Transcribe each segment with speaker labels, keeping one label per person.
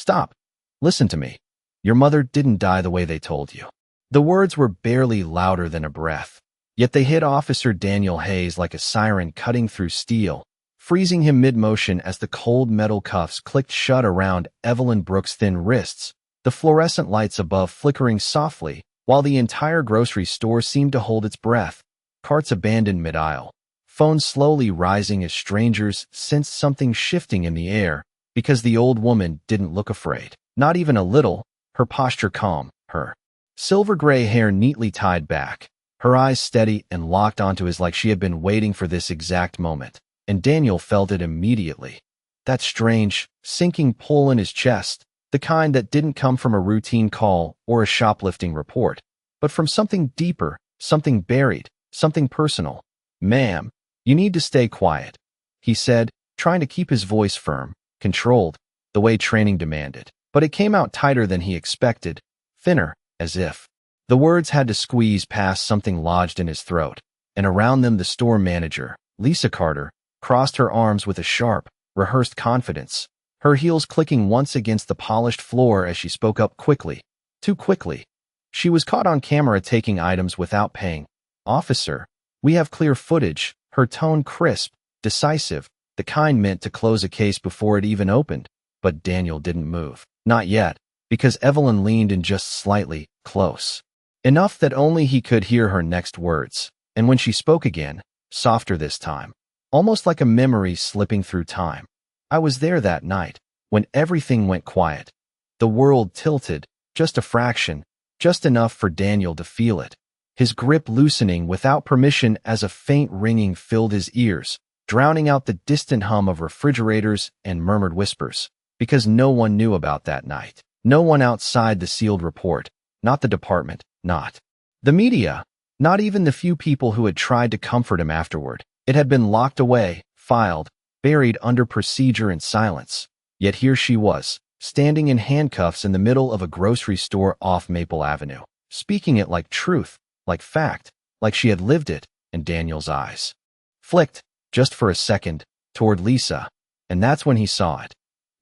Speaker 1: Stop. Listen to me. Your mother didn't die the way they told you. The words were barely louder than a breath, yet they hit Officer Daniel Hayes like a siren cutting through steel, freezing him mid-motion as the cold metal cuffs clicked shut around Evelyn Brooks' thin wrists, the fluorescent lights above flickering softly, while the entire grocery store seemed to hold its breath. Carts abandoned mid-aisle, phones slowly rising as strangers sensed something shifting in the air, because the old woman didn't look afraid. Not even a little, her posture calm, her silver-gray hair neatly tied back, her eyes steady and locked onto his like she had been waiting for this exact moment. And Daniel felt it immediately. That strange, sinking pull in his chest, the kind that didn't come from a routine call or a shoplifting report, but from something deeper, something buried, something personal. "Ma'am, you need to stay quiet," he said, trying to keep his voice firm, controlled, the way training demanded. But it came out tighter than he expected, thinner, as if the words had to squeeze past something lodged in his throat. And around them the store manager, Lisa Carter, crossed her arms with a sharp, rehearsed confidence, her heels clicking once against the polished floor as she spoke up quickly. Too quickly. She was caught on camera taking items without paying. "Officer, we have clear footage," her tone crisp, decisive, the kind meant to close a case before it even opened. But Daniel didn't move. Not yet, because Evelyn leaned in just slightly, close. Enough that only he could hear her next words. And when she spoke again, softer this time, almost like a memory slipping through time. "I was there that night, when everything went quiet. The world tilted, just a fraction, just enough for Daniel to feel it. His grip loosening without permission as a faint ringing filled his ears, drowning out the distant hum of refrigerators and murmured whispers. Because no one knew about that night. No one outside the sealed report. Not the department, not the media, not even the few people who had tried to comfort him afterward. It had been locked away, filed, buried under procedure and silence. Yet here she was, standing in handcuffs in the middle of a grocery store off Maple Avenue, speaking it like truth, like fact, like she had lived it. And Daniel's eyes flicked, just for a second, toward Lisa, and that's when he saw it.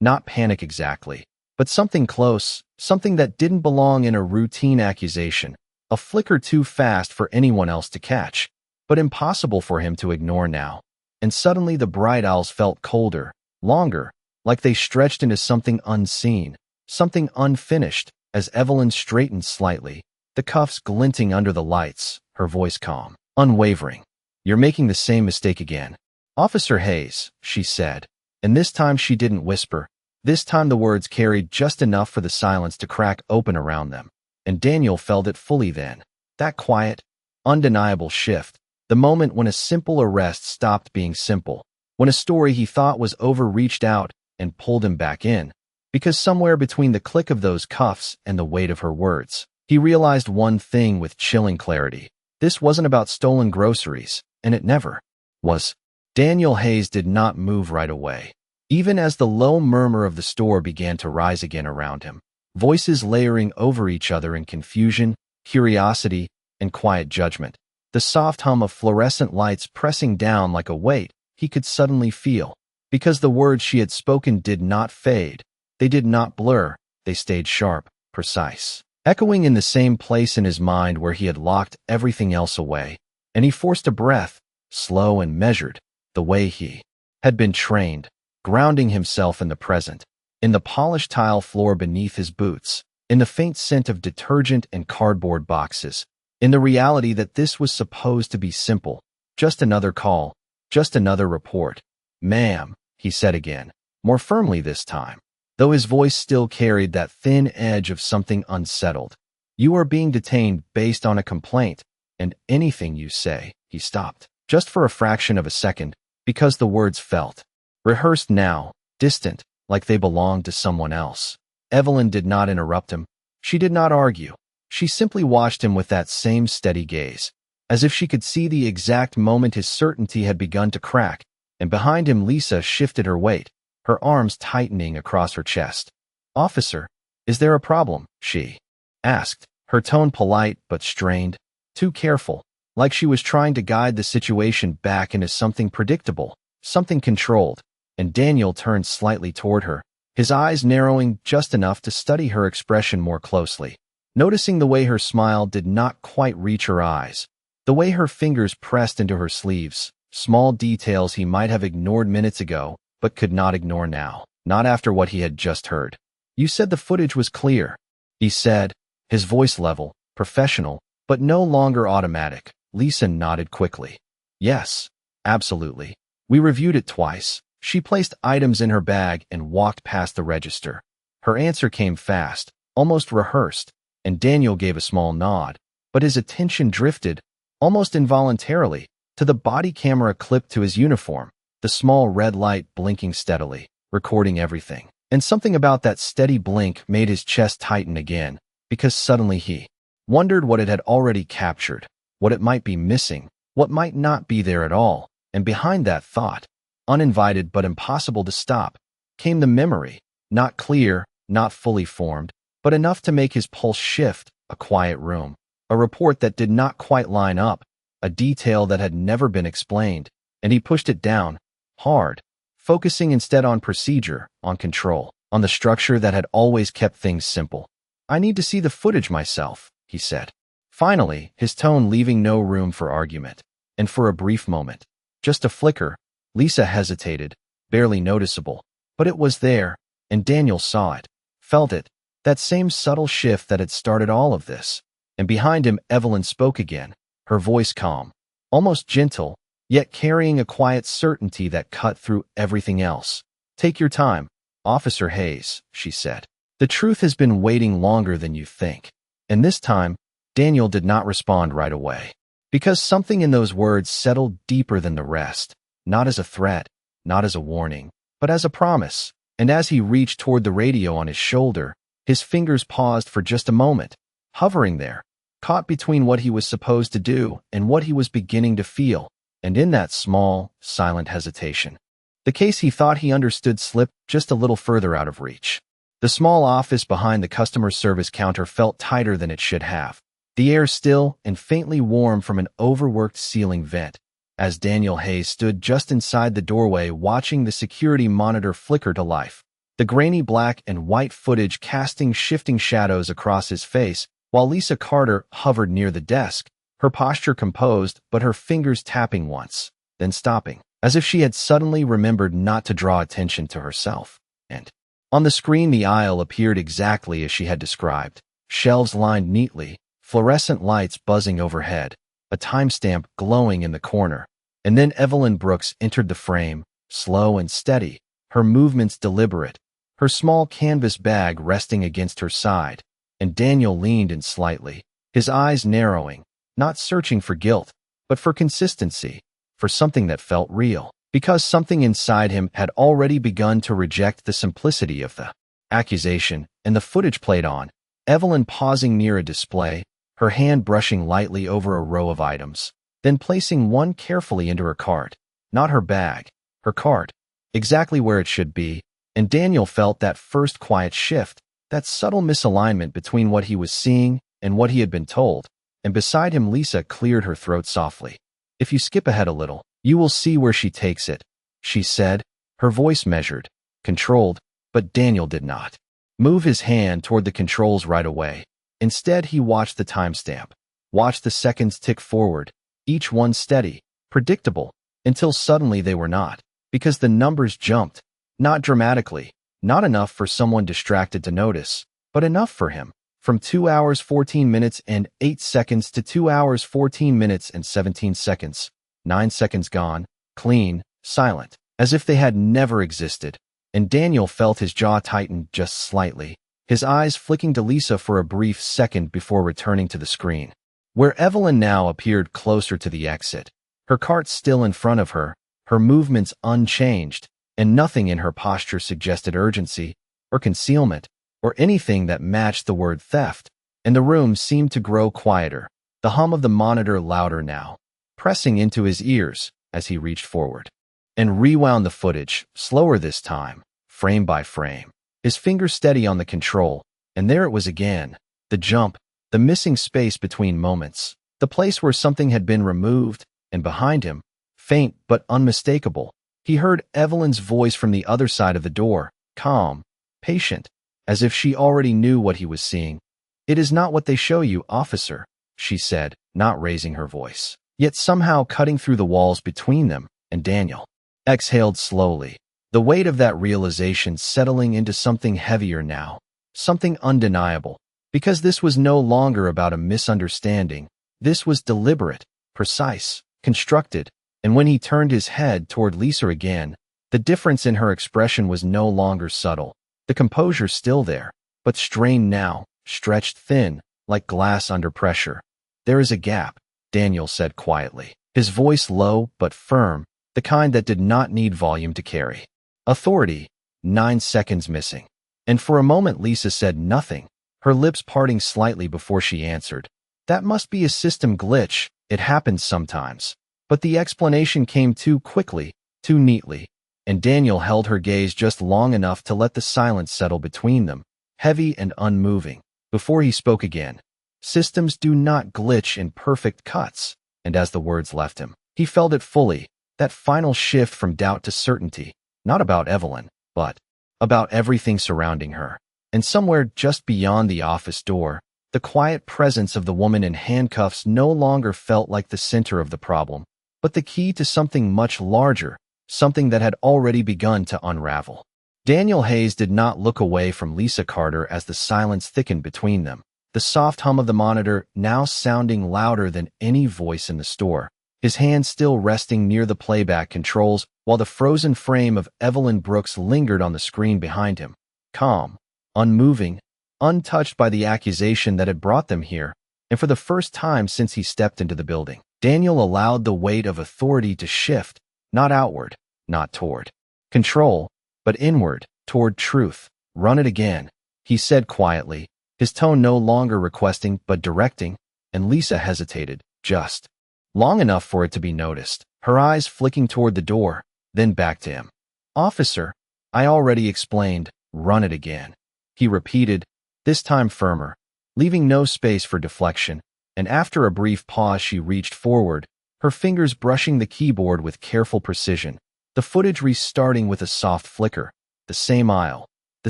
Speaker 1: Not panic exactly, but something close, something that didn't belong in a routine accusation, a flicker too fast for anyone else to catch, but impossible for him to ignore now. And suddenly the bright eyes felt colder, longer, like they stretched into something unseen, something unfinished, as Evelyn straightened slightly, the cuffs glinting under the lights, her voice calm, unwavering. "You're making the same mistake again, Officer Hayes," she said. And this time she didn't whisper. This time the words carried just enough for the silence to crack open around them. And Daniel felt it fully then. That quiet, undeniable shift. The moment when a simple arrest stopped being simple. When a story he thought was over reached out and pulled him back in. Because somewhere between the click of those cuffs and the weight of her words, he realized one thing with chilling clarity. This wasn't about stolen groceries, and it never was. Daniel Hayes did not move right away, even as the low murmur of the store began to rise again around him, voices layering over each other in confusion, curiosity, and quiet judgment. The soft hum of fluorescent lights pressing down like a weight he could suddenly feel, because the words she had spoken did not fade, they did not blur, they stayed sharp, precise, echoing in the same place in his mind where he had locked everything else away. And he forced a breath, slow and measured, the way he had been trained, grounding himself in the present, in the polished tile floor beneath his boots, in the faint scent of detergent and cardboard boxes, in the reality that this was supposed to be simple, just another call, just another report. "Ma'am," he said again, more firmly this time, though his voice still carried that thin edge of something unsettled. "You are being detained based on a complaint, and anything you say." He stopped, just for a fraction of a second, because the words felt rehearsed now, distant, like they belonged to someone else. Evelyn did not interrupt him. She did not argue. She simply watched him with that same steady gaze, as if she could see the exact moment his certainty had begun to crack, and behind him Lisa shifted her weight, her arms tightening across her chest. "Officer, is there a problem?" she asked, her tone polite but strained, too careful, like she was trying to guide the situation back into something predictable, something controlled. And Daniel turned slightly toward her, his eyes narrowing just enough to study her expression more closely, noticing the way her smile did not quite reach her eyes, the way her fingers pressed into her sleeves, small details he might have ignored minutes ago, but could not ignore now, not after what he had just heard. "You said the footage was clear," he said, his voice level, professional, but no longer automatic. Lisa nodded quickly. "Yes, absolutely. We reviewed it twice." She placed items in her bag and walked past the register. Her answer came fast, almost rehearsed, and Daniel gave a small nod, but his attention drifted, almost involuntarily, to the body camera clipped to his uniform, the small red light blinking steadily, recording everything. And something about that steady blink made his chest tighten again, because suddenly he wondered what it had already captured, what it might be missing, what might not be there at all, and behind that thought, uninvited but impossible to stop, came the memory, not clear, not fully formed, but enough to make his pulse shift. A quiet room, a report that did not quite line up, a detail that had never been explained, and he pushed it down, hard, focusing instead on procedure, on control, on the structure that had always kept things simple. "I need to see the footage myself," he said. Finally, his tone leaving no room for argument. And for a brief moment, just a flicker, Lisa hesitated, barely noticeable, but it was there, and Daniel saw it, felt it, that same subtle shift that had started all of this. And behind him, Evelyn spoke again, her voice calm, almost gentle, yet carrying a quiet certainty that cut through everything else. "Take your time, Officer Hayes," she said. "The truth has been waiting longer than you think." And this time, Daniel did not respond right away, because something in those words settled deeper than the rest. Not as a threat, not as a warning, but as a promise. And as he reached toward the radio on his shoulder, his fingers paused for just a moment, hovering there, caught between what he was supposed to do and what he was beginning to feel. And in that small, silent hesitation, the case he thought he understood slipped just a little further out of reach. The small office behind the customer service counter felt tighter than it should have, the air still and faintly warm from an overworked ceiling vent. As Daniel Hayes stood just inside the doorway watching the security monitor flicker to life, the grainy black and white footage casting shifting shadows across his face, while Lisa Carter hovered near the desk, her posture composed but her fingers tapping once, then stopping, as if she had suddenly remembered not to draw attention to herself. And on the screen the aisle appeared exactly as she had described, shelves lined neatly, fluorescent lights buzzing overhead, a timestamp glowing in the corner. And then Evelyn Brooks entered the frame, slow and steady, her movements deliberate, her small canvas bag resting against her side, and Daniel leaned in slightly, his eyes narrowing, not searching for guilt, but for consistency, for something that felt real, because something inside him had already begun to reject the simplicity of the accusation. And the footage played on, Evelyn pausing near a display, her hand brushing lightly over a row of items, then placing one carefully into her cart, not her bag, her cart, exactly where it should be. And Daniel felt that first quiet shift, that subtle misalignment between what he was seeing and what he had been told. And beside him Lisa cleared her throat softly. "If you skip ahead a little, you will see where she takes it," she said, her voice measured, controlled, but Daniel did not move his hand toward the controls right away. Instead, he watched the timestamp, watched the seconds tick forward, each one steady, predictable, until suddenly they were not, because the numbers jumped, not dramatically, not enough for someone distracted to notice, but enough for him. From 2 hours 14 minutes and 8 seconds to 2 hours 14 minutes and 17 seconds, 9 seconds gone, clean, silent, as if they had never existed. And Daniel felt his jaw tighten just slightly, his eyes flicking to Lisa for a brief second before returning to the screen, where Evelyn now appeared closer to the exit, her cart still in front of her, her movements unchanged, and nothing in her posture suggested urgency or concealment or anything that matched the word theft. And the room seemed to grow quieter, the hum of the monitor louder now, pressing into his ears as he reached forward and rewound the footage, slower this time, frame by frame, his fingers steady on the control. And there it was again, the jump, the missing space between moments, the place where something had been removed. And behind him, faint but unmistakable, he heard Evelyn's voice from the other side of the door, calm, patient, as if she already knew what he was seeing. "It is not what they show you, officer," she said, not raising her voice, yet somehow cutting through the walls between them and Daniel. Exhaled slowly, the weight of that realization settling into something heavier now, something undeniable, because this was no longer about a misunderstanding. This was deliberate, precise, constructed, and when he turned his head toward Lisa again, the difference in her expression was no longer subtle. The composure still there, but strained now, stretched thin, like glass under pressure. "There is a gap," Daniel said quietly, his voice low but firm, the kind that did not need volume to carry. "Authority, 9 seconds missing." And for a moment Lisa said nothing, her lips parting slightly before she answered, "That must be a system glitch, it happens sometimes." But the explanation came too quickly, too neatly, and Daniel held her gaze just long enough to let the silence settle between them, heavy and unmoving, before he spoke again. "Systems do not glitch in perfect cuts," and as the words left him, he felt it fully, that final shift from doubt to certainty, not about Evelyn, but about everything surrounding her. And somewhere just beyond the office door, the quiet presence of the woman in handcuffs no longer felt like the center of the problem, but the key to something much larger, something that had already begun to unravel. Daniel Hayes did not look away from Lisa Carter as the silence thickened between them, the soft hum of the monitor now sounding louder than any voice in the store, his hand still resting near the playback controls while the frozen frame of Evelyn Brooks lingered on the screen behind him, calm, unmoving, untouched by the accusation that had brought them here, and for the first time since he stepped into the building, Daniel allowed the weight of authority to shift, not outward, not toward control, but inward, toward truth. "Run it again," he said quietly, his tone no longer requesting but directing, and Lisa hesitated, just long enough for it to be noticed, her eyes flicking toward the door, then back to him. "Officer, I already explained, run it again," he repeated, this time firmer, leaving no space for deflection, and after a brief pause she reached forward, her fingers brushing the keyboard with careful precision, the footage restarting with a soft flicker, the same aisle, the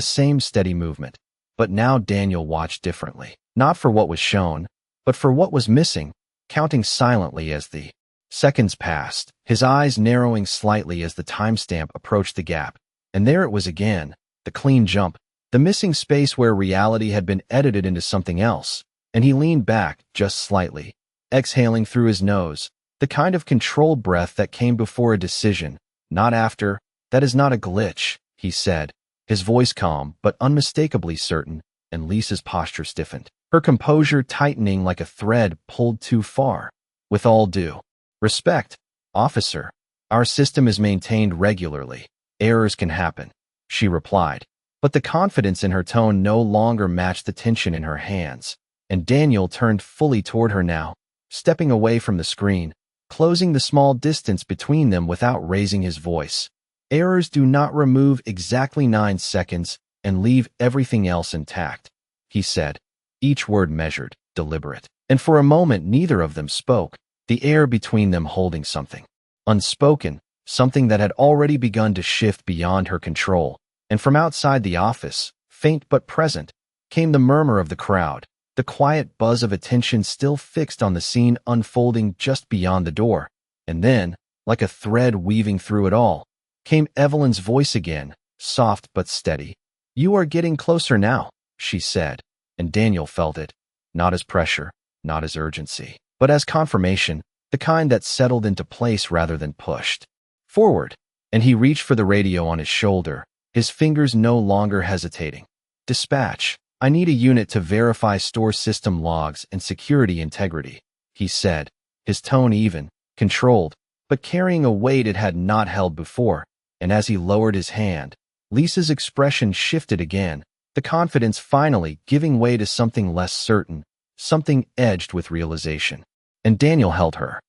Speaker 1: same steady movement. But now Daniel watched differently, not for what was shown, but for what was missing, counting silently as the seconds passed, his eyes narrowing slightly as the timestamp approached the gap. And there it was again, the clean jump, the missing space where reality had been edited into something else, and he leaned back just slightly, exhaling through his nose, the kind of controlled breath that came before a decision, not after. "That is not a glitch," he said, his voice calm but unmistakably certain, and Lisa's posture stiffened, her composure tightening like a thread pulled too far. "With all due respect, officer, our system is maintained regularly. Errors can happen," she replied, but the confidence in her tone no longer matched the tension in her hands, and Daniel turned fully toward her now, stepping away from the screen, closing the small distance between them without raising his voice. "Errors do not remove exactly 9 seconds and leave everything else intact," he said, each word measured, deliberate. And for a moment neither of them spoke, the air between them holding something unspoken, something that had already begun to shift beyond her control. And from outside the office, faint but present, came the murmur of the crowd, the quiet buzz of attention still fixed on the scene unfolding just beyond the door. And then, like a thread weaving through it all, came Evelyn's voice again, soft but steady. "You are getting closer now," she said, and Daniel felt it, not as pressure, not as urgency, but as confirmation, the kind that settled into place rather than pushed forward. And he reached for the radio on his shoulder, his fingers no longer hesitating. "Dispatch, I need a unit to verify store system logs and security integrity," he said, his tone even, controlled, but carrying a weight it had not held before. And as he lowered his hand, Lisa's expression shifted again, the confidence finally giving way to something less certain, something edged with realization. And Daniel held her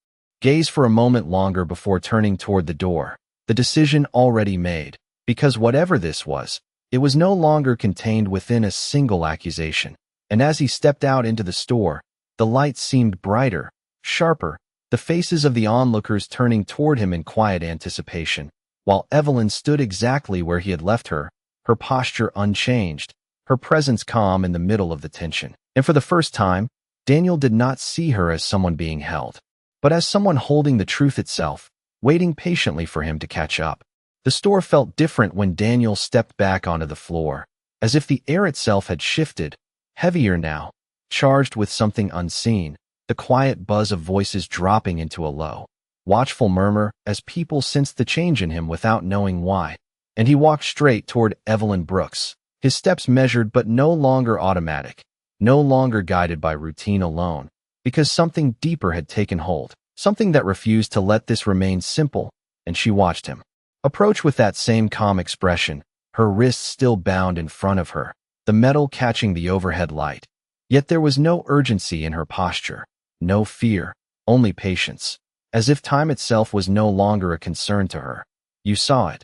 Speaker 1: gaze for a moment longer before turning toward the door, the decision already made, because whatever this was, it was no longer contained within a single accusation. And as he stepped out into the store, the lights seemed brighter, sharper, the faces of the onlookers turning toward him in quiet anticipation, while Evelyn stood exactly where he had left her, her posture unchanged, her presence calm in the middle of the tension. And for the first time, Daniel did not see her as someone being held, but as someone holding the truth itself, waiting patiently for him to catch up. The store felt different when Daniel stepped back onto the floor, as if the air itself had shifted, heavier now, charged with something unseen, the quiet buzz of voices dropping into a low, watchful murmur as people sensed the change in him without knowing why. And he walked straight toward Evelyn Brooks, his steps measured but no longer automatic, no longer guided by routine alone, because something deeper had taken hold, something that refused to let this remain simple, and she watched him approach with that same calm expression, her wrists still bound in front of her, the metal catching the overhead light. Yet there was no urgency in her posture, no fear, only patience, as if time itself was no longer a concern to her. "You saw it,"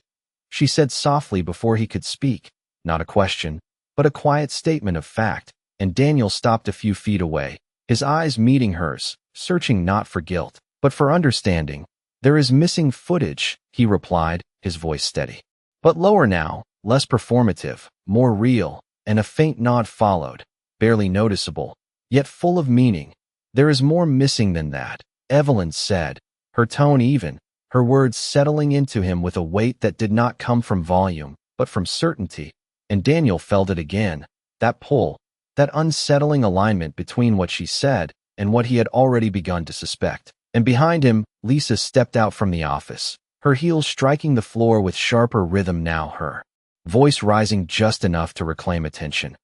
Speaker 1: she said softly before he could speak, not a question, but a quiet statement of fact, and Daniel stopped a few feet away, his eyes meeting hers, searching not for guilt, but for understanding. "There is missing footage," he replied, his voice steady, but lower now, less performative, more real, and a faint nod followed, barely noticeable, yet full of meaning. "There is more missing than that," Evelyn said, her tone even, her words settling into him with a weight that did not come from volume, but from certainty. And Daniel felt it again, that pull, that unsettling alignment between what she said and what he had already begun to suspect. And behind him, Lisa stepped out from the office, her heels striking the floor with sharper rhythm now, her voice rising just enough to reclaim attention.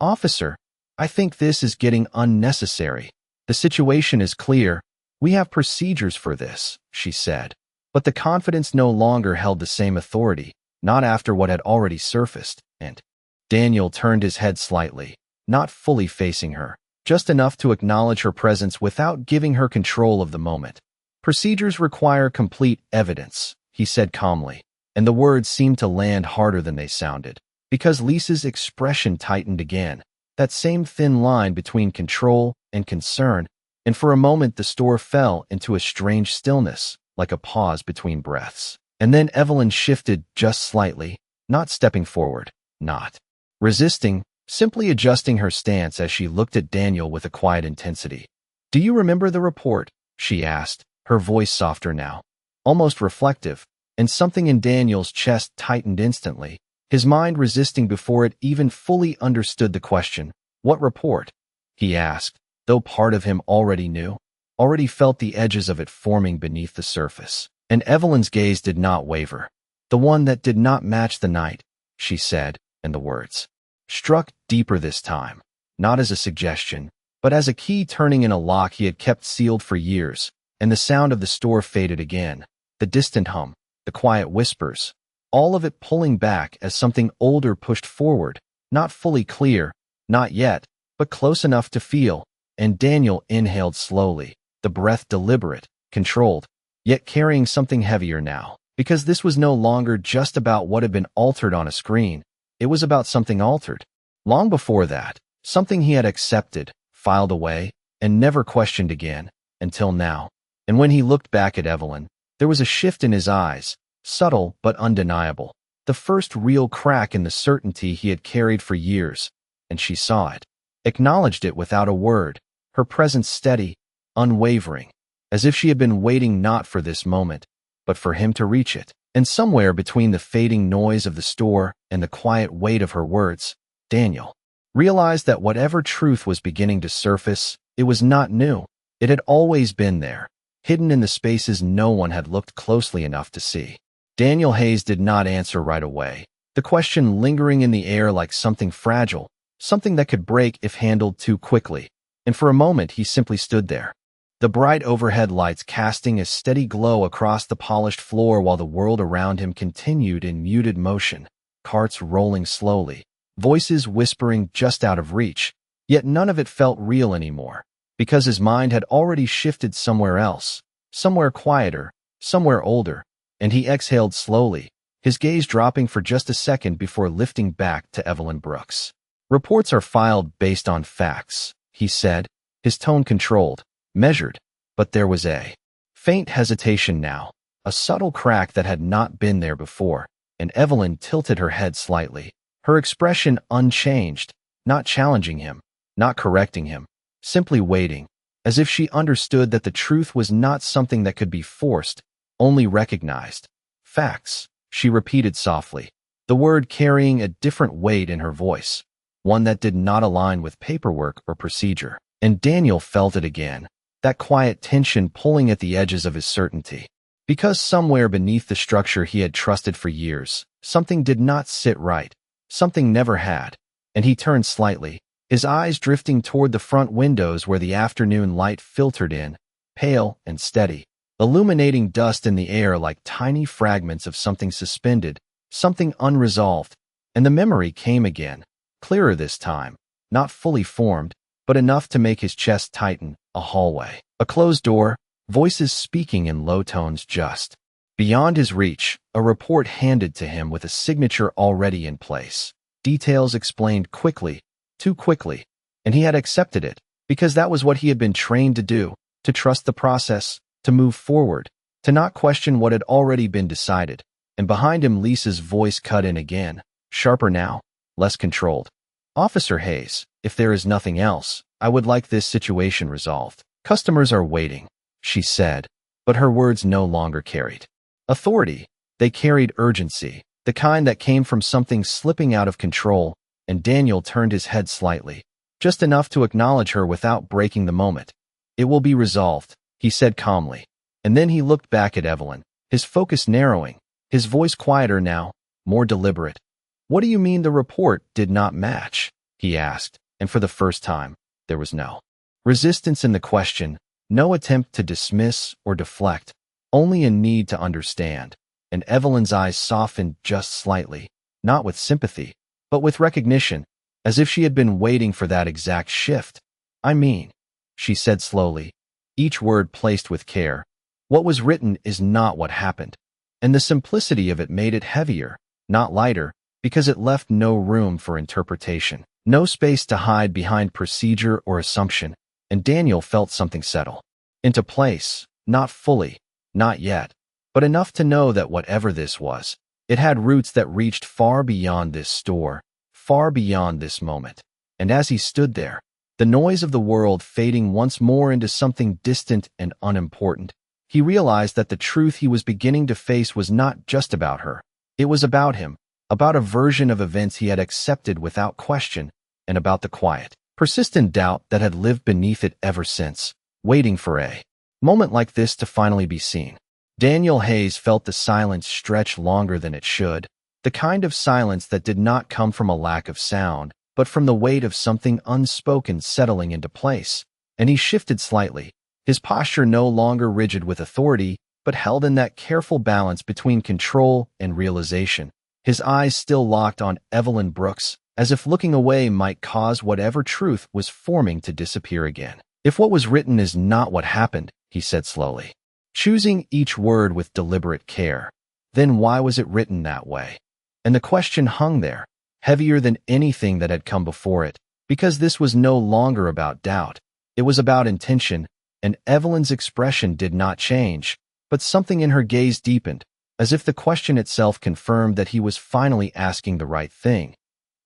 Speaker 1: "Officer, I think this is getting unnecessary. The situation is clear. We have procedures for this," she said. But the confidence no longer held the same authority, not after what had already surfaced, and Daniel turned his head slightly, not fully facing her, just enough to acknowledge her presence without giving her control of the moment. "Procedures require complete evidence," he said calmly, and the words seemed to land harder than they sounded, because Lisa's expression tightened again, that same thin line between control and concern, and for a moment the store fell into a strange stillness, like a pause between breaths. And then Evelyn shifted just slightly, not stepping forward, not resisting, simply adjusting her stance as she looked at Daniel with a quiet intensity. "Do you remember the report?" she asked, her voice softer now, almost reflective, and something in Daniel's chest tightened instantly, his mind resisting before it even fully understood the question. "What report?" he asked, though part of him already knew, already felt the edges of it forming beneath the surface. And Evelyn's gaze did not waver. "The one that did not match the night," she said, and the words struck deeper this time, not as a suggestion, but as a key turning in a lock he had kept sealed for years. And the sound of the store faded again, the distant hum, the quiet whispers, all of it pulling back as something older pushed forward, not fully clear, not yet, but close enough to feel. And Daniel inhaled slowly, the breath deliberate, controlled, yet carrying something heavier now, because this was no longer just about what had been altered on a screen. It was about something altered. Long before that, something he had accepted, filed away, and never questioned again, until now. And when he looked back at Evelyn, there was a shift in his eyes, subtle but undeniable, the first real crack in the certainty he had carried for years, and she saw it, acknowledged it without a word, her presence steady, unwavering, as if she had been waiting not for this moment, but for him to reach it. And somewhere between the fading noise of the store and the quiet weight of her words, Daniel realized that whatever truth was beginning to surface, it was not new. It had always been there, hidden in the spaces no one had looked closely enough to see. Daniel Hayes did not answer right away, the question lingering in the air like something fragile, something that could break if handled too quickly. And for a moment he simply stood there, the bright overhead lights casting a steady glow across the polished floor while the world around him continued in muted motion, carts rolling slowly, voices whispering just out of reach, yet none of it felt real anymore, because his mind had already shifted somewhere else, somewhere quieter, somewhere older, and he exhaled slowly, his gaze dropping for just a second before lifting back to Evelyn Brooks. "Reports are filed based on facts," he said, his tone controlled, measured, but there was a faint hesitation now, a subtle crack that had not been there before, and Evelyn tilted her head slightly, her expression unchanged, not challenging him, not correcting him, simply waiting, as if she understood that the truth was not something that could be forced, only recognized. Facts, she repeated softly, the word carrying a different weight in her voice, one that did not align with paperwork or procedure. And Daniel felt it again, that quiet tension pulling at the edges of his certainty. Because somewhere beneath the structure he had trusted for years, something did not sit right, something never had, and he turned slightly, his eyes drifting toward the front windows where the afternoon light filtered in, pale and steady, illuminating dust in the air like tiny fragments of something suspended, something unresolved. And the memory came again, clearer this time, not fully formed, but enough to make his chest tighten. A hallway, a closed door, voices speaking in low tones just beyond his reach, a report handed to him with a signature already in place. Details explained quickly, too quickly, and he had accepted it, because that was what he had been trained to do, to trust the process, to move forward, to not question what had already been decided. And behind him Lisa's voice cut in again, sharper now, less controlled. Officer Hayes, if there is nothing else, I would like this situation resolved. Customers are waiting, she said, but her words no longer carried authority. They carried urgency, the kind that came from something slipping out of control, and Daniel turned his head slightly, just enough to acknowledge her without breaking the moment. It will be resolved, he said calmly, and then he looked back at Evelyn, his focus narrowing, his voice quieter now, more deliberate. What do you mean the report did not match? He asked, and for the first time, there was no resistance in the question, no attempt to dismiss or deflect, only a need to understand. And Evelyn's eyes softened just slightly, not with sympathy, but with recognition, as if she had been waiting for that exact shift. I mean, she said slowly, each word placed with care, what was written is not what happened. And the simplicity of it made it heavier, not lighter, because it left no room for interpretation. No space to hide behind procedure or assumption, and Daniel felt something settle into place, not fully, not yet, but enough to know that whatever this was, it had roots that reached far beyond this store, far beyond this moment. And as he stood there, the noise of the world fading once more into something distant and unimportant, he realized that the truth he was beginning to face was not just about her. It was about him, about a version of events he had accepted without question, and about the quiet, persistent doubt that had lived beneath it ever since, waiting for a moment like this to finally be seen. Daniel Hayes felt the silence stretch longer than it should, the kind of silence that did not come from a lack of sound, but from the weight of something unspoken settling into place. And he shifted slightly, his posture no longer rigid with authority, but held in that careful balance between control and realization. His eyes still locked on Evelyn Brooks, as if looking away might cause whatever truth was forming to disappear again. If what was written is not what happened, he said slowly, choosing each word with deliberate care, then why was it written that way? And the question hung there, heavier than anything that had come before it, because this was no longer about doubt. It was about intention, and Evelyn's expression did not change, but something in her gaze deepened, as if the question itself confirmed that he was finally asking the right thing.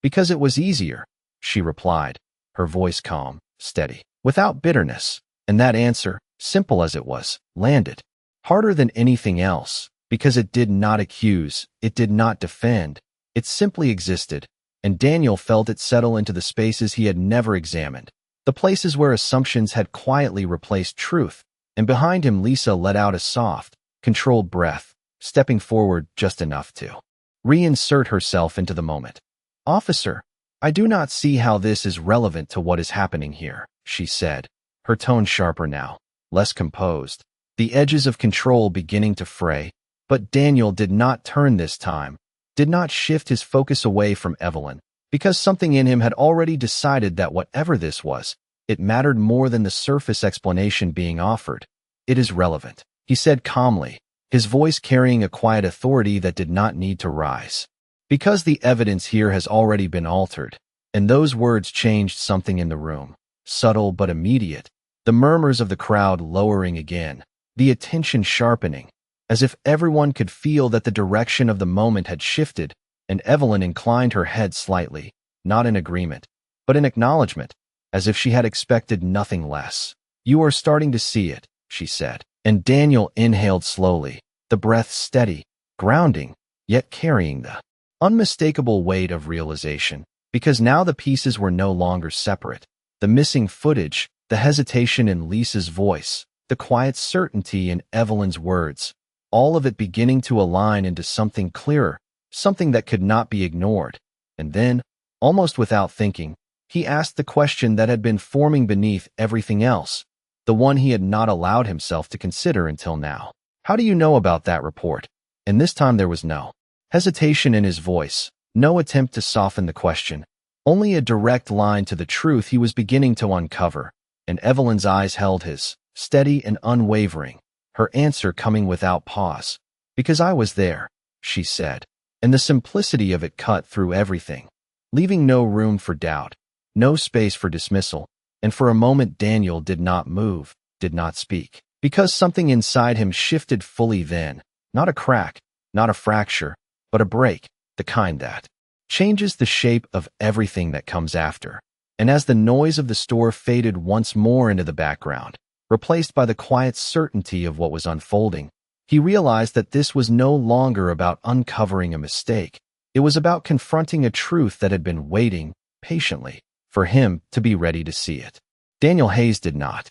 Speaker 1: Because it was easier, she replied, her voice calm, steady, without bitterness, and that answer, simple as it was, landed harder than anything else, because it did not accuse, it did not defend, it simply existed, and Daniel felt it settle into the spaces he had never examined, the places where assumptions had quietly replaced truth. And behind him Lisa let out a soft, controlled breath, stepping forward just enough to reinsert herself into the moment. Officer, I do not see how this is relevant to what is happening here, she said, her tone sharper now, less composed, the edges of control beginning to fray. But Daniel did not turn this time, did not shift his focus away from Evelyn, because something in him had already decided that whatever this was, it mattered more than the surface explanation being offered. It is relevant, he said calmly, his voice carrying a quiet authority that did not need to rise. Because the evidence here has already been altered, and those words changed something in the room, subtle but immediate, the murmurs of the crowd lowering again, the attention sharpening, as if everyone could feel that the direction of the moment had shifted, and Evelyn inclined her head slightly, not in agreement, but in acknowledgement, as if she had expected nothing less. "You are starting to see it," she said, and Daniel inhaled slowly, the breath steady, grounding, yet carrying the unmistakable weight of realization, because now the pieces were no longer separate. The missing footage, the hesitation in Lisa's voice, the quiet certainty in Evelyn's words, all of it beginning to align into something clearer, something that could not be ignored. And then, almost without thinking, he asked the question that had been forming beneath everything else, the one he had not allowed himself to consider until now. "How do you know about that report?" And this time there was no hesitation in his voice, no attempt to soften the question, only a direct line to the truth he was beginning to uncover, and Evelyn's eyes held his, steady and unwavering, her answer coming without pause. "Because I was there," she said, and the simplicity of it cut through everything, leaving no room for doubt, no space for dismissal, and for a moment Daniel did not move, did not speak, because something inside him shifted fully then, not a crack, not a fracture, but a break, the kind that changes the shape of everything that comes after. And as the noise of the store faded once more into the background, replaced by the quiet certainty of what was unfolding, he realized that this was no longer about uncovering a mistake. It was about confronting a truth that had been waiting, patiently, for him to be ready to see it. Daniel Hayes did not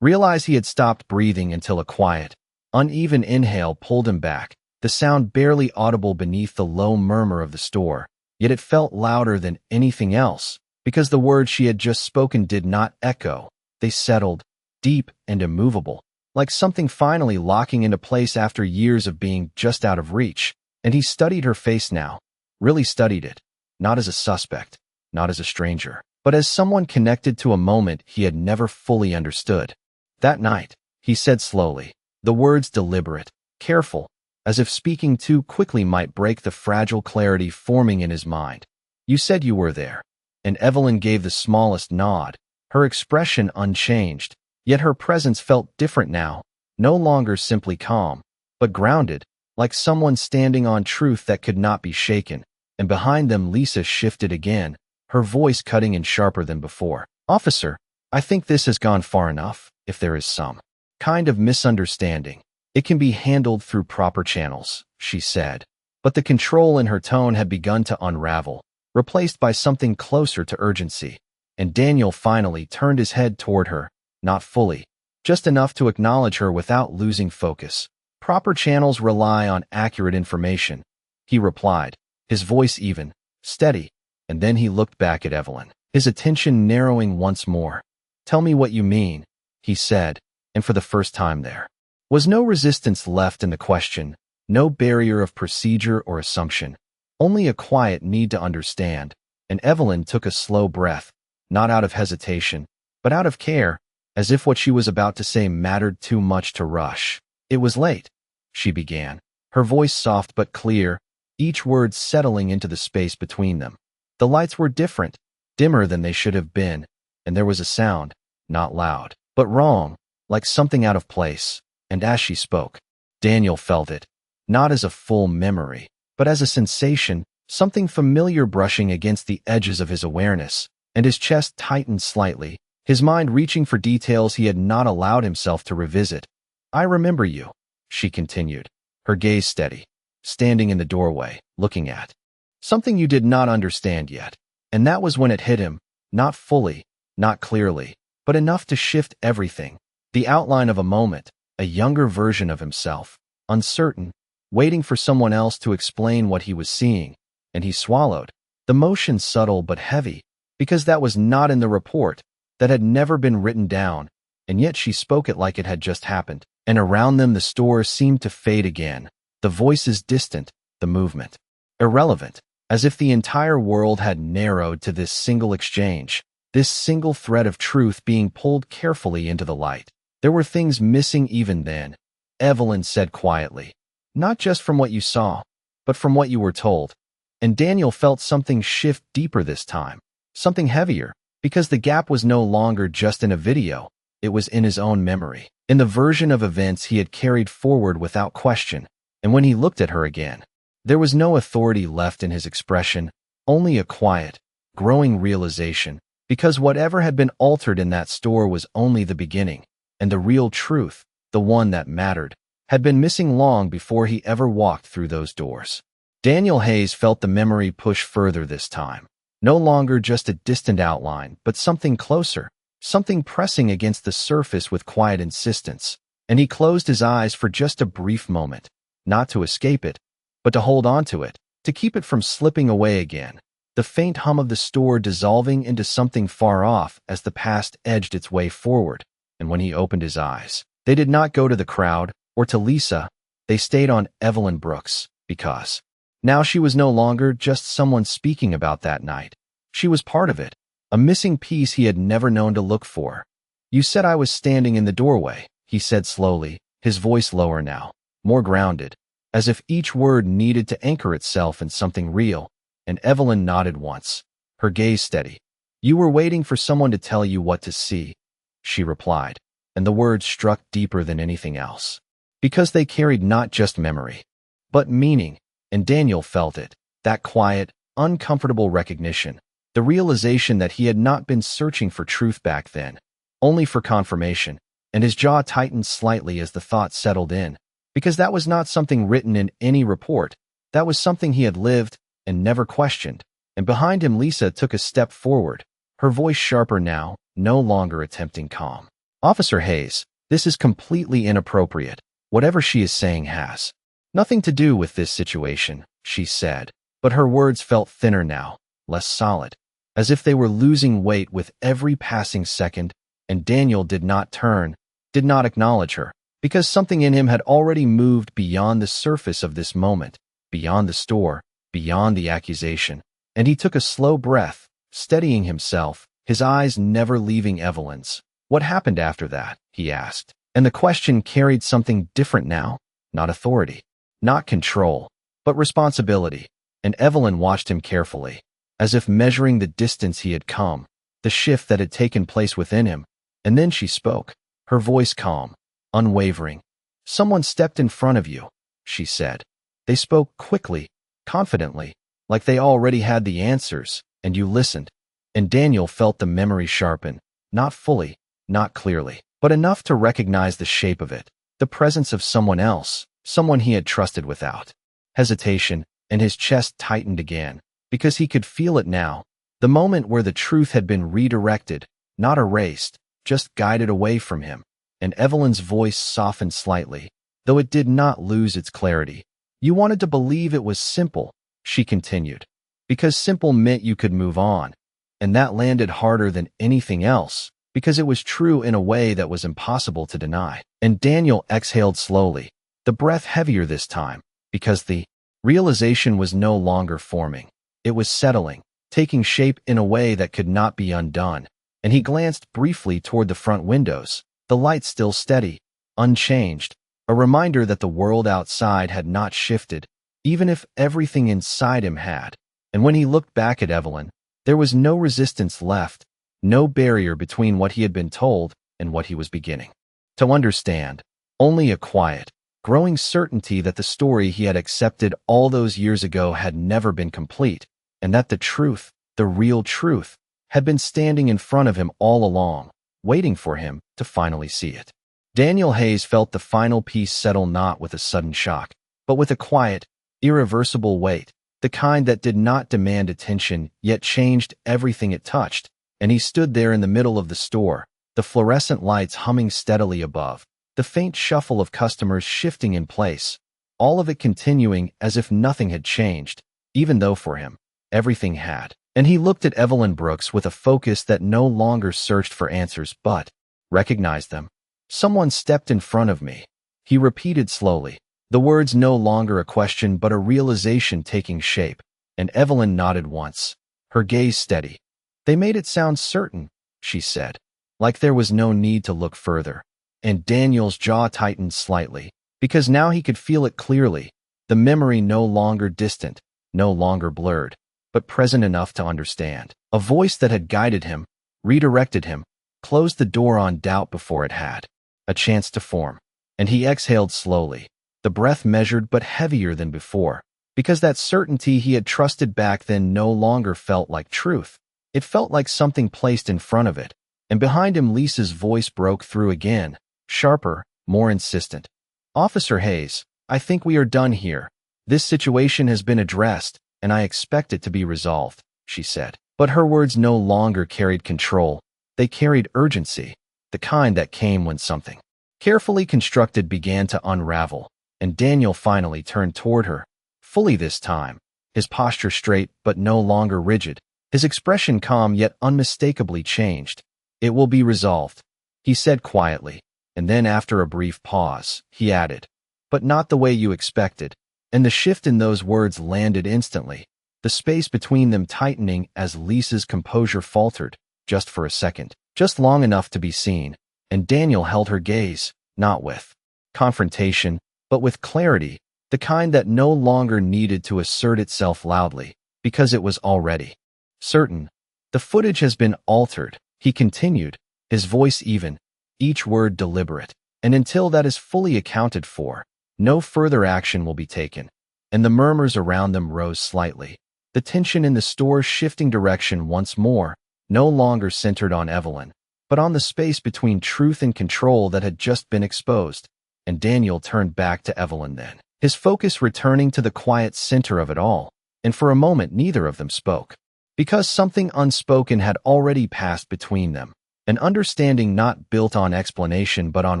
Speaker 1: realize he had stopped breathing until a quiet, uneven inhale pulled him back, the sound barely audible beneath the low murmur of the store, yet it felt louder than anything else, because the words she had just spoken did not echo. They settled, deep and immovable, like something finally locking into place after years of being just out of reach. And he studied her face now, really studied it, not as a suspect, not as a stranger, but as someone connected to a moment he had never fully understood. "That night," he said slowly, the words deliberate, careful, as if speaking too quickly might break the fragile clarity forming in his mind. "You said you were there." And Evelyn gave the smallest nod, her expression unchanged, yet her presence felt different now, no longer simply calm, but grounded, like someone standing on truth that could not be shaken. And behind them Lisa shifted again, her voice cutting and sharper than before. "Officer, I think this has gone far enough. If there is some kind of misunderstanding, it can be handled through proper channels," she said. But the control in her tone had begun to unravel, replaced by something closer to urgency. And Daniel finally turned his head toward her, not fully, just enough to acknowledge her without losing focus. "Proper channels rely on accurate information," he replied, his voice even, steady, and then he looked back at Evelyn, his attention narrowing once more. "Tell me what you mean," he said, and for the first time there was no resistance left in the question, no barrier of procedure or assumption, only a quiet need to understand. And Evelyn took a slow breath, not out of hesitation, but out of care, as if what she was about to say mattered too much to rush. "It was late," she began, her voice soft but clear, each word settling into the space between them. "The lights were different, dimmer than they should have been, and there was a sound, not loud, but wrong, like something out of place." And as she spoke, Daniel felt it, not as a full memory, but as a sensation, something familiar brushing against the edges of his awareness, and his chest tightened slightly, his mind reaching for details he had not allowed himself to revisit. "I remember you," she continued, her gaze steady, standing in the doorway, looking at something you did not understand yet. And that was when it hit him, not fully, not clearly, but enough to shift everything. The outline of a moment, a younger version of himself, uncertain, waiting for someone else to explain what he was seeing, and he swallowed, the motion subtle but heavy, because that was not in the report, that had never been written down, and yet she spoke it like it had just happened. And around them the store seemed to fade again, the voices distant, the movement irrelevant, as if the entire world had narrowed to this single exchange, this single thread of truth being pulled carefully into the light. "There were things missing even then," Evelyn said quietly. "Not just from what you saw, but from what you were told." And Daniel felt something shift deeper this time, something heavier, because the gap was no longer just in a video, it was in his own memory, in the version of events he had carried forward without question. And when he looked at her again, There was no authority left in his expression, only a quiet, growing realization, because whatever had been altered in that store was only the beginning, and the real truth, the one that mattered, had been missing long before he ever walked through those doors. Daniel Hayes felt the memory push further this time. No longer just a distant outline, but something closer, something pressing against the surface with quiet insistence. And he closed his eyes for just a brief moment, not to escape it, but to hold on to it, to keep it from slipping away again. The faint hum of the store dissolving into something far off as the past edged its way forward. And when he opened his eyes, they did not go to the crowd or to Lisa. They stayed on Evelyn Brooks, because now she was no longer just someone speaking about that night. She was part of it, a missing piece he had never known to look for. "You said I was standing in the doorway," he said slowly, his voice lower now, more grounded, as if each word needed to anchor itself in something real. And Evelyn nodded once, her gaze steady. "You were waiting for someone to tell you what to see," she replied, and the words struck deeper than anything else, because they carried not just memory, but meaning. And Daniel felt it, that quiet, uncomfortable recognition, the realization that he had not been searching for truth back then, only for confirmation, and his jaw tightened slightly as the thought settled in, because that was not something written in any report, that was something he had lived and never questioned. And behind him Lisa took a step forward, her voice sharper now, no longer attempting calm. "Officer Hayes, this is completely inappropriate. Whatever she is saying has nothing to do with this situation," she said, but her words felt thinner now, less solid, as if they were losing weight with every passing second. And Daniel did not turn, did not acknowledge her, because something in him had already moved beyond the surface of this moment, beyond the store, beyond the accusation. And he took a slow breath, steadying himself, his eyes never leaving Evelyn's. "What happened after that?" he asked. And the question carried something different now, not authority, not control, but responsibility. And Evelyn watched him carefully, as if measuring the distance he had come, the shift that had taken place within him. And then she spoke, her voice calm, unwavering. "Someone stepped in front of you," she said. They spoke quickly, confidently, like they already had the answers, and you listened. And Daniel felt the memory sharpen, not fully, not clearly, but enough to recognize the shape of it, the presence of someone else, someone he had trusted without hesitation, and his chest tightened again, because he could feel it now, the moment where the truth had been redirected, not erased, just guided away from him. And Evelyn's voice softened slightly, though it did not lose its clarity. "You wanted to believe it was simple," she continued, "because simple meant you could move on. And that landed harder than anything else, because it was true in a way that was impossible to deny." And Daniel exhaled slowly, the breath heavier this time, because the realization was no longer forming. It was settling, taking shape in a way that could not be undone. And he glanced briefly toward the front windows, the light still steady, unchanged, a reminder that the world outside had not shifted, even if everything inside him had. And when he looked back at Evelyn, there was no resistance left, no barrier between what he had been told and what he was beginning to understand, only a quiet, growing certainty that the story he had accepted all those years ago had never been complete, and that the truth, the real truth, had been standing in front of him all along, waiting for him to finally see it. Daniel Hayes felt the final piece settle not with a sudden shock, but with a quiet, irreversible weight, the kind that did not demand attention yet changed everything it touched. And he stood there in the middle of the store, the fluorescent lights humming steadily above, the faint shuffle of customers shifting in place, all of it continuing as if nothing had changed, even though for him, everything had. And he looked at Evelyn Brooks with a focus that no longer searched for answers but recognized them. "Someone stepped in front of me," he repeated slowly, the words no longer a question but a realization taking shape. And Evelyn nodded once, her gaze steady. "They made it sound certain," she said, like there was no need to look further. And Daniel's jaw tightened slightly, because now he could feel it clearly, the memory no longer distant, no longer blurred, but present enough to understand. A voice that had guided him, redirected him, closed the door on doubt before it had a chance to form. And he exhaled slowly, the breath measured but heavier than before, because that certainty he had trusted back then no longer felt like truth. It felt like something placed in front of it, and behind him Lisa's voice broke through again, sharper, more insistent. "Officer Hayes, I think we are done here. This situation has been addressed, and I expect it to be resolved," she said. But her words no longer carried control. They carried urgency, the kind that came when something carefully constructed began to unravel, and Daniel finally turned toward her, fully this time, his posture straight but no longer rigid, his expression calm yet unmistakably changed. "It will be resolved," he said quietly, and then after a brief pause, he added, "But not the way you expected," and the shift in those words landed instantly, the space between them tightening as Lisa's composure faltered, just for a second, just long enough to be seen, and Daniel held her gaze, not with confrontation, but with clarity, the kind that no longer needed to assert itself loudly, because it was already certain. "The footage has been altered," he continued, his voice even, each word deliberate, "and until that is fully accounted for, no further action will be taken." And the murmurs around them rose slightly, the tension in the store shifting direction once more, no longer centered on Evelyn, but on the space between truth and control that had just been exposed. And Daniel turned back to Evelyn then, his focus returning to the quiet center of it all, and for a moment neither of them spoke, because something unspoken had already passed between them, an understanding not built on explanation but on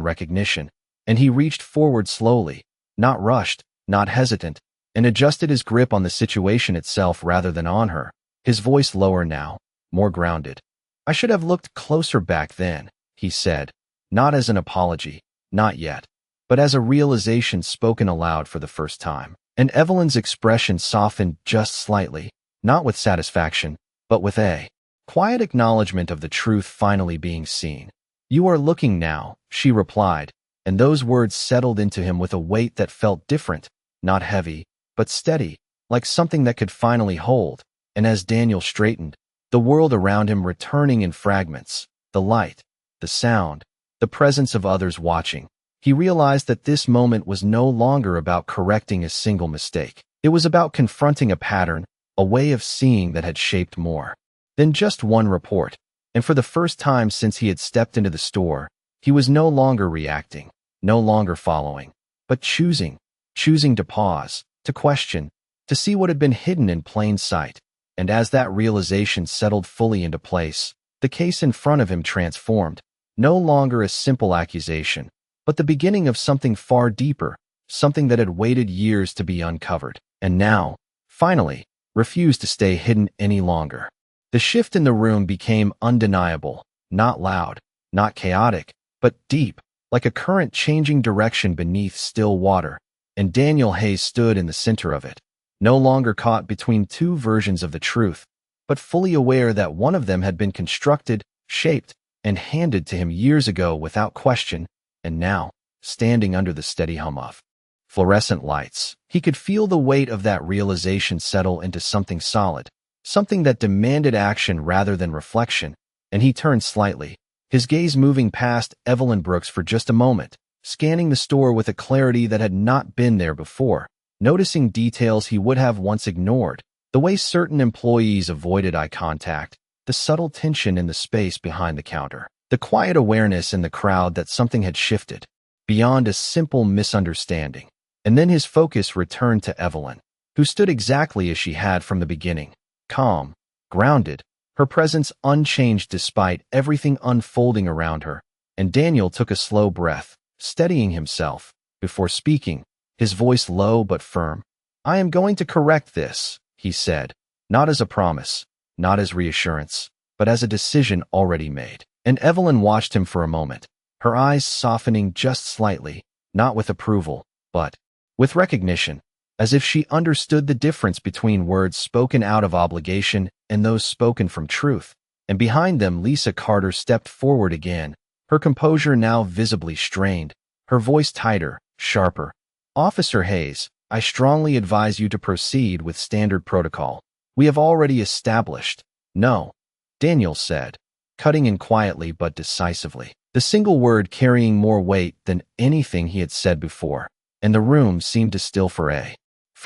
Speaker 1: recognition, and he reached forward slowly, not rushed, not hesitant, and adjusted his grip on the situation itself rather than on her, his voice lower now, more grounded. "I should have looked closer back then," he said, not as an apology, not yet, but as a realization spoken aloud for the first time. And Evelyn's expression softened just slightly, not with satisfaction, but with a quiet acknowledgement of the truth finally being seen. "You are looking now," she replied, and those words settled into him with a weight that felt different, not heavy, but steady, like something that could finally hold. And as Daniel straightened, the world around him returning in fragments, the light, the sound, the presence of others watching, he realized that this moment was no longer about correcting a single mistake. It was about confronting a pattern, a way of seeing that had shaped more than just one report. And for the first time since he had stepped into the store, he was no longer reacting, no longer following, but choosing to pause, to question, to see what had been hidden in plain sight. And as that realization settled fully into place, the case in front of him transformed, no longer a simple accusation, but the beginning of something far deeper, something that had waited years to be uncovered, and now, finally, refused to stay hidden any longer. The shift in the room became undeniable, not loud, not chaotic, but deep, like a current changing direction beneath still water, and Daniel Hayes stood in the center of it, no longer caught between two versions of the truth, but fully aware that one of them had been constructed, shaped, and handed to him years ago without question, and now, standing under the steady hum of fluorescent lights, he could feel the weight of that realization settle into something solid, something that demanded action rather than reflection, and he turned slightly, his gaze moving past Evelyn Brooks for just a moment, scanning the store with a clarity that had not been there before, noticing details he would have once ignored, the way certain employees avoided eye contact, the subtle tension in the space behind the counter, the quiet awareness in the crowd that something had shifted, beyond a simple misunderstanding. And then his focus returned to Evelyn, who stood exactly as she had from the beginning, calm, grounded, her presence unchanged despite everything unfolding around her. And Daniel took a slow breath, steadying himself, before speaking, his voice low but firm. "I am going to correct this," he said, not as a promise, not as reassurance, but as a decision already made. And Evelyn watched him for a moment, her eyes softening just slightly, not with approval, but with recognition, as if she understood the difference between words spoken out of obligation and those spoken from truth. And behind them Lisa Carter stepped forward again, her composure now visibly strained, her voice tighter, sharper. "Officer Hayes, I strongly advise you to proceed with standard protocol. We have already established." "No," Daniel said, cutting in quietly but decisively, the single word carrying more weight than anything he had said before, and the room seemed to still for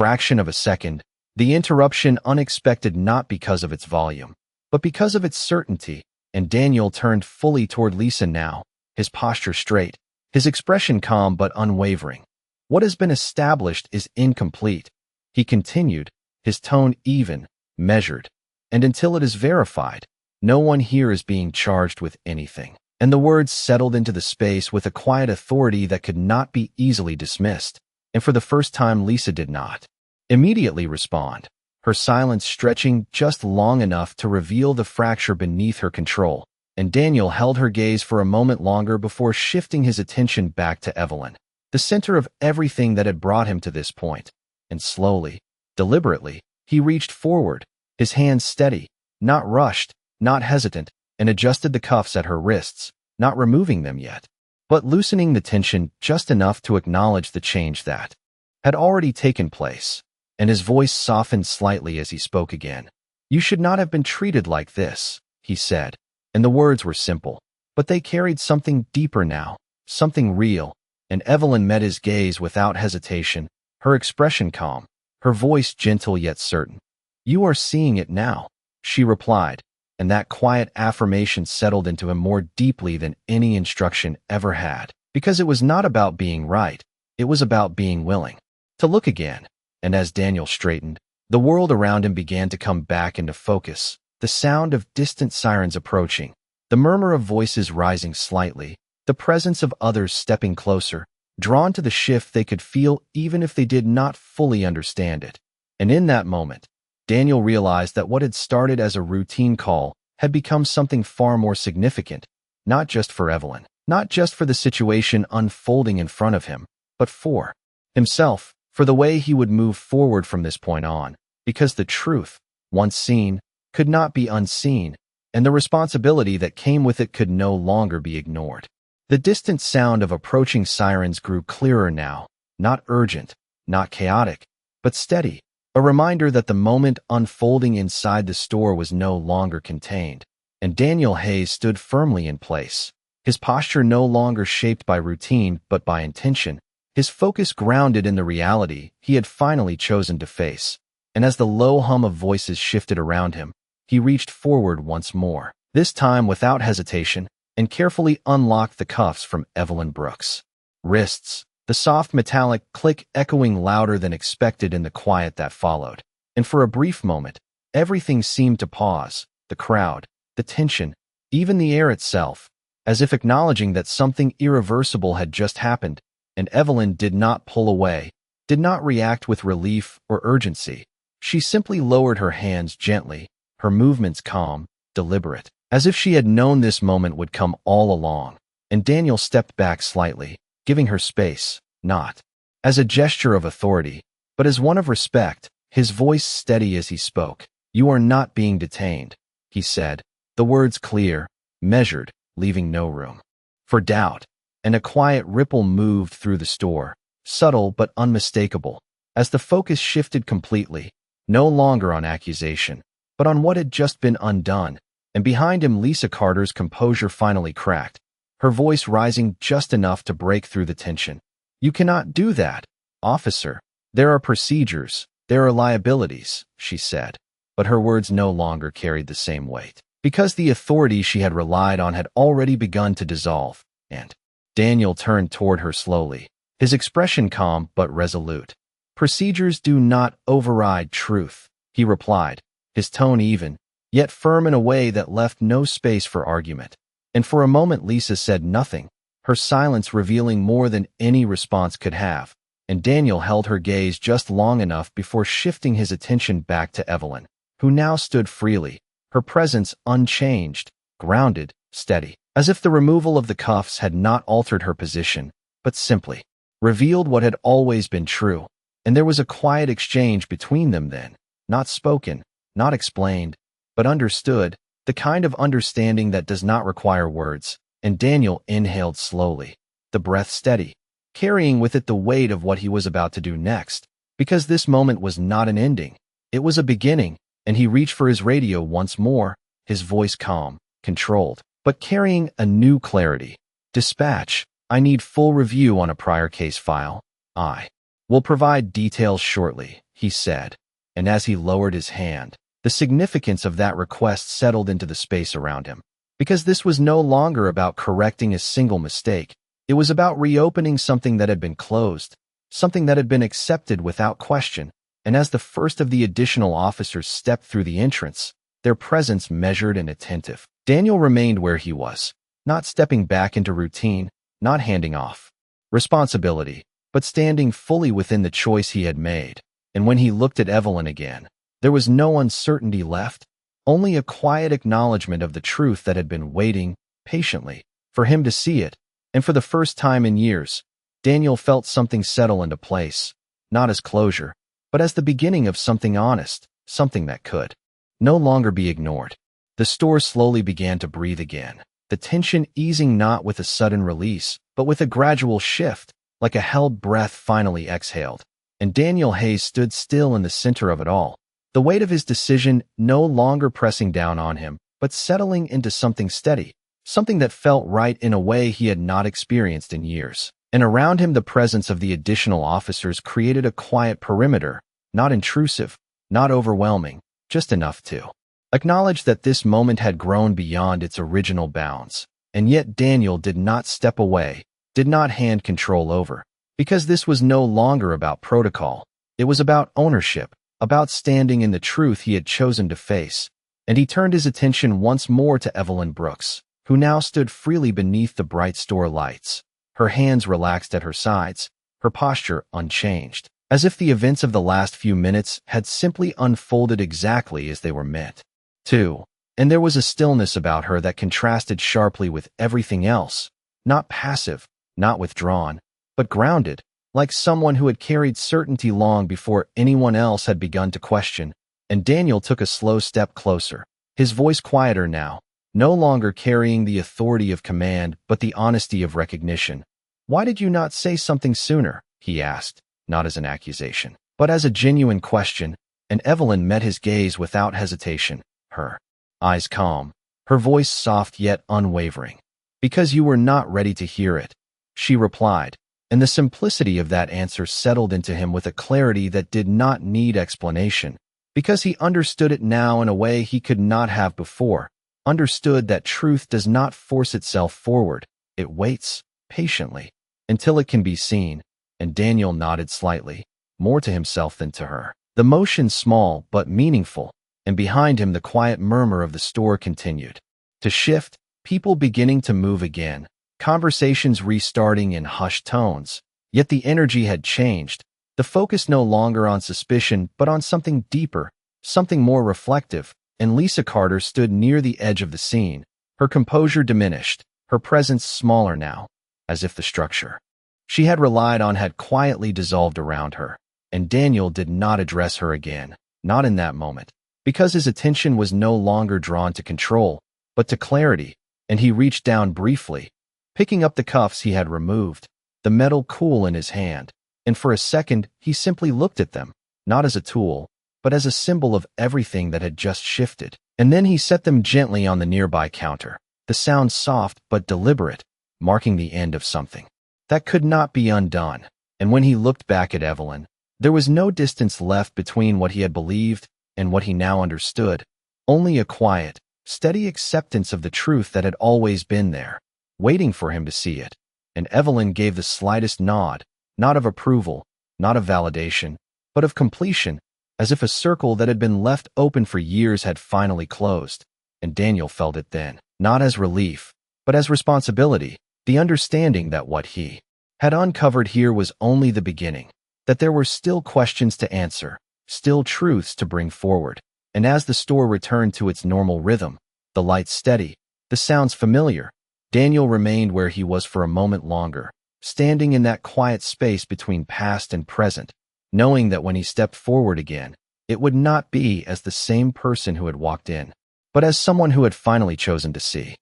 Speaker 1: fraction of a second, the interruption unexpected not because of its volume, but because of its certainty, and Daniel turned fully toward Lisa now, his posture straight, his expression calm but unwavering. What has been established is incomplete, he continued, his tone even, measured. And until it is verified, no one here is being charged with anything. And the words settled into the space with a quiet authority that could not be easily dismissed. And for the first time, Lisa did not immediately respond, her silence stretching just long enough to reveal the fracture beneath her control. And Daniel held her gaze for a moment longer before shifting his attention back to Evelyn, the center of everything that had brought him to this point. And slowly, deliberately, he reached forward, his hands steady, not rushed, not hesitant, and adjusted the cuffs at her wrists, not removing them yet, but loosening the tension just enough to acknowledge the change that had already taken place. And his voice softened slightly as he spoke again. "You should not have been treated like this," he said. And the words were simple, but they carried something deeper now, something real. And Evelyn met his gaze without hesitation, her expression calm, her voice gentle yet certain. "You are seeing it now," she replied, and that quiet affirmation settled into him more deeply than any instruction ever had, because it was not about being right, it was about being willing to look again. And as Daniel straightened, the world around him began to come back into focus, the sound of distant sirens approaching, the murmur of voices rising slightly, the presence of others stepping closer, drawn to the shift they could feel even if they did not fully understand it. And in that moment, Daniel realized that what had started as a routine call had become something far more significant, not just for Evelyn, not just for the situation unfolding in front of him, but for himself, for the way he would move forward from this point on, because the truth, once seen, could not be unseen, and the responsibility that came with it could no longer be ignored. The distant sound of approaching sirens grew clearer now, not urgent, not chaotic, but steady, a reminder that the moment unfolding inside the store was no longer contained. And Daniel Hayes stood firmly in place, his posture no longer shaped by routine but by intention, his focus grounded in the reality he had finally chosen to face. And as the low hum of voices shifted around him, he reached forward once more, this time without hesitation, and carefully unlocked the cuffs from Evelyn Brooks' wrists, the soft metallic click echoing louder than expected in the quiet that followed. And for a brief moment, everything seemed to pause, the crowd, the tension, even the air itself, as if acknowledging that something irreversible had just happened. And Evelyn did not pull away, did not react with relief or urgency. She simply lowered her hands gently, her movements calm, deliberate, as if she had known this moment would come all along. And Daniel stepped back slightly, giving her space, not as a gesture of authority, but as one of respect, his voice steady as he spoke. "You are not being detained," he said, the words clear, measured, leaving no room for doubt. And a quiet ripple moved through the store, subtle but unmistakable, as the focus shifted completely, no longer on accusation, but on what had just been undone. And behind him, Lisa Carter's composure finally cracked, her voice rising just enough to break through the tension. "You cannot do that, officer. There are procedures, there are liabilities," she said. But her words no longer carried the same weight, because the authority she had relied on had already begun to dissolve. And Daniel turned toward her slowly, his expression calm but resolute. "Procedures do not override truth," he replied, his tone even, yet firm in a way that left no space for argument. And for a moment Lisa said nothing, her silence revealing more than any response could have. And Daniel held her gaze just long enough before shifting his attention back to Evelyn, who now stood freely, her presence unchanged, grounded, steady, as if the removal of the cuffs had not altered her position, but simply revealed what had always been true. And there was a quiet exchange between them then, not spoken, not explained, but understood, the kind of understanding that does not require words. And Daniel inhaled slowly, the breath steady, carrying with it the weight of what he was about to do next, because this moment was not an ending, it was a beginning. And he reached for his radio once more, his voice calm, controlled, but carrying a new clarity. "Dispatch, I need full review on a prior case file. I will provide details shortly," he said, and as he lowered his hand, the significance of that request settled into the space around him. Because this was no longer about correcting a single mistake, it was about reopening something that had been closed, something that had been accepted without question. And as the first of the additional officers stepped through the entrance, their presence measured and attentive, Daniel remained where he was, not stepping back into routine, not handing off responsibility, but standing fully within the choice he had made. And when he looked at Evelyn again, there was no uncertainty left, only a quiet acknowledgement of the truth that had been waiting patiently for him to see it. And for the first time in years, Daniel felt something settle into place, not as closure, but as the beginning of something honest, something that could no longer be ignored. The store slowly began to breathe again, the tension easing not with a sudden release, but with a gradual shift, like a held breath finally exhaled. And Daniel Hayes stood still in the center of it all, the weight of his decision no longer pressing down on him, but settling into something steady, something that felt right in a way he had not experienced in years. And around him the presence of the additional officers created a quiet perimeter, not intrusive, not overwhelming, just enough to acknowledge that this moment had grown beyond its original bounds. And yet Daniel did not step away, did not hand control over, because this was no longer about protocol. It was about ownership, about standing in the truth he had chosen to face. And he turned his attention once more to Evelyn Brooks, who now stood freely beneath the bright store lights, her hands relaxed at her sides, her posture unchanged, as if the events of the last few minutes had simply unfolded exactly as they were meant to. And there was a stillness about her that contrasted sharply with everything else, not passive, not withdrawn, but grounded, like someone who had carried certainty long before anyone else had begun to question. And Daniel took a slow step closer, his voice quieter now, no longer carrying the authority of command but the honesty of recognition. "Why did you not say something sooner?" he asked, not as an accusation, but as a genuine question. And Evelyn met his gaze without hesitation, her eyes calm, her voice soft yet unwavering. "Because you were not ready to hear it," she replied, and the simplicity of that answer settled into him with a clarity that did not need explanation, because he understood it now in a way he could not have before, understood that truth does not force itself forward, it waits, patiently, until it can be seen. And Daniel nodded slightly, more to himself than to her, the motion small but meaningful, and behind him the quiet murmur of the store continued to shift, people beginning to move again, conversations restarting in hushed tones. Yet the energy had changed, the focus no longer on suspicion but on something deeper, something more reflective. And Lisa Carter stood near the edge of the scene, her composure diminished, her presence smaller now, as if the structure she had relied on had quietly dissolved around her. And Daniel did not address her again, not in that moment, because his attention was no longer drawn to control, but to clarity. And he reached down briefly, picking up the cuffs he had removed, the metal cool in his hand. And for a second, he simply looked at them, not as a tool, but as a symbol of everything that had just shifted. And then he set them gently on the nearby counter, the sound soft but deliberate, marking the end of something that could not be undone. And when he looked back at Evelyn, there was no distance left between what he had believed and what he now understood, only a quiet, steady acceptance of the truth that had always been there, waiting for him to see it. And Evelyn gave the slightest nod, not of approval, not of validation, but of completion, as if a circle that had been left open for years had finally closed. And Daniel felt it then, not as relief, but as responsibility, the understanding that what he had uncovered here was only the beginning, that there were still questions to answer, still truths to bring forward. And as the store returned to its normal rhythm, the lights steady, the sounds familiar, Daniel remained where he was for a moment longer, standing in that quiet space between past and present, knowing that when he stepped forward again, it would not be as the same person who had walked in, but as someone who had finally chosen to see.